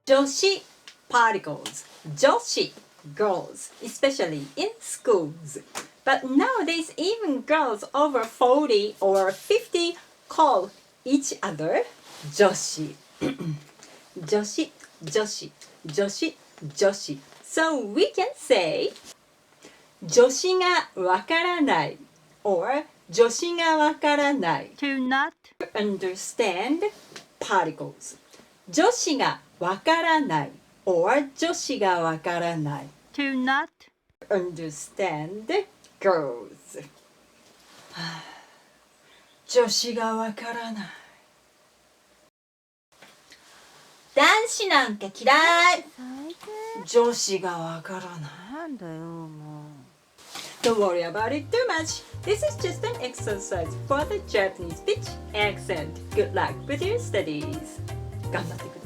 助詞 particles, 女子 girls, especially in schools. But nowadays, even girls over 40 or 50 call each other 女子。女子、女子、女子、女子。So we can say 助詞がわからない or 助詞がわからない。To not understand particles. 助詞がわからない or 助詞がわからない。to not understand girls. 女子がわからない。男子なんか嫌い。女子がわからない。なんだよもう。Don't worry about it too much. This is just an exercise for the Japanese speech accent. Good luck with your studies. 頑張ってください。